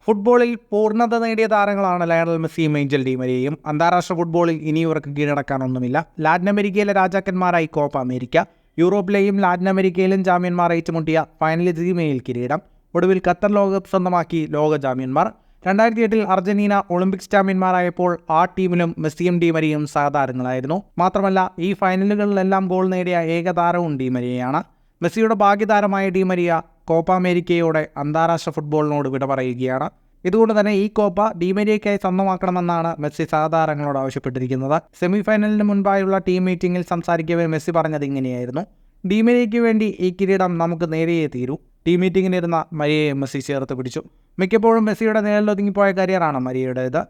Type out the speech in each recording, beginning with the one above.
ഫുട്ബോളിൽ പൂർണ്ണത നേടിയ താരങ്ങളാണ് ലയണൽ മെസ്സിയും ഏഞ്ചൽ ഡി മരിയയും. അന്താരാഷ്ട്ര ഫുട്ബോളിൽ ഇനി ഇവർക്ക് കീഴടക്കാനൊന്നുമില്ല. ലാറ്റിൻ അമേരിക്കയിലെ രാജാക്കന്മാരായി കോപ്പ അമേരിക്ക, യൂറോപ്പിലെയും ലാറ്റിൻ അമേരിക്കയിലും ചാമ്പ്യന്മാർ ഏറ്റുമുട്ടിയ ഫൈനലിൽ ജിമയിൽ കിരീടം, ഒടുവിൽ ഖത്തർ ലോകകപ്പ് സ്വന്തമാക്കി ലോക ചാമ്പ്യന്മാർ. 2008 അർജന്റീന ഒളിമ്പിക്സ് ചാമ്പ്യന്മാരായപ്പോൾ ആ ടീമിലും മെസ്സിയും ഡി മരിയയും സഹതാരങ്ങളായിരുന്നു. മാത്രമല്ല, ഈ ഫൈനലുകളിലെല്ലാം ഗോൾ നേടിയ ഏക താരവും ഡി മരിയയാണ്. മെസ്സിയുടെ ഭാഗ്യതാരമായ ഡി മരിയ കോപ്പ അമേരിക്കയോടെ അന്താരാഷ്ട്ര ഫുട്ബോളിനോട് വിട പറയുകയാണ്. ഇതുകൊണ്ട് തന്നെ ഈ കോപ്പ ഡി മരിയയ്ക്കായി സ്വന്തമാക്കണമെന്നാണ് മെസ്സി സഹതാരങ്ങളോട് ആവശ്യപ്പെട്ടിരിക്കുന്നത്. സെമിഫൈനലിന് മുൻപായുള്ള ടീം മീറ്റിംഗിൽ സംസാരിക്കവേ മെസ്സി പറഞ്ഞത് ഇങ്ങനെയായിരുന്നു: ഡി മരിയയ്ക്ക് വേണ്ടി ഈ കിരീടം നമുക്ക് നേടിയേ തീരൂ. ടീം മീറ്റിംഗിനിരുന്ന മരിയയെ മെസ്സി ചേർത്ത് പിടിച്ചു. മിക്കപ്പോഴും മെസ്സിയുടെ നിഴലിലൊതുങ്ങിപ്പോയ കരിയറാണ് മരിയയുടേത്.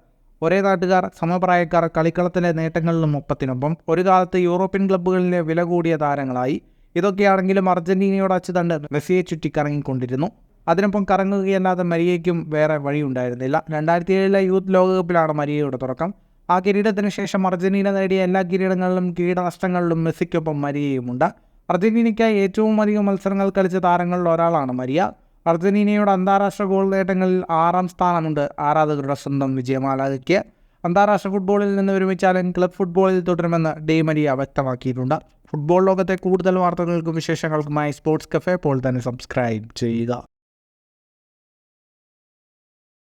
ഒരേ നാട്ടുകാർ, സമപ്രായക്കാർ, കളിക്കളത്തിലെ നേട്ടങ്ങളിലും ഒപ്പത്തിനൊപ്പം ഒരു കാലത്ത് യൂറോപ്യൻ ക്ലബ്ബുകളിലെ വില കൂടിയ താരങ്ങളായി. ഇതൊക്കെയാണെങ്കിലും അർജന്റീനയുടെ അച്ചുതണ്ട് മെസ്സിയെ ചുറ്റിക്കറങ്ങിക്കൊണ്ടിരുന്നു. അതിനൊപ്പം കറങ്ങുകയല്ലാതെ മരിയയ്ക്കും വേറെ വഴിയുണ്ടായിരുന്നില്ല. 2007 യൂത്ത് ലോകകപ്പിലാണ് മരിയയുടെ തുടക്കം. ആ കിരീടത്തിന് ശേഷം അർജന്റീന നേടിയ എല്ലാ കിരീടങ്ങളിലും കീടനഷ്ടങ്ങളിലും മെസ്സിക്കൊപ്പം മരിയയുമുണ്ട്. അർജന്റീനയ്ക്കായി ഏറ്റവും അധികം മത്സരങ്ങൾ കളിച്ച താരങ്ങളിൽ ഒരാളാണ് മരിയ. അർജന്റീനയുടെ അന്താരാഷ്ട്ര ഗോൾ നേട്ടങ്ങളിൽ 6ാം സ്ഥാനമുണ്ട് ആരാധകരുടെ സ്വന്തം വിജയമാലാഖയ്ക്ക്. അന്താരാഷ്ട്ര ഫുട്ബോളിൽ നിന്ന് വിരമിച്ചാലും ക്ലബ് ഫുട്ബോളിൽ തുടരുമെന്ന് ഡി മരിയ വ്യക്തമാക്കിയിട്ടുണ്ട്. ഫുട്ബോൾ ലോകത്തെ കൂടുതൽ വാർത്തകൾക്കും വിശേഷങ്ങൾക്കുമായി സ്പോർട്സ് കഫേ ഇപ്പോൾ തന്നെ സബ്സ്ക്രൈബ് ചെയ്യുക.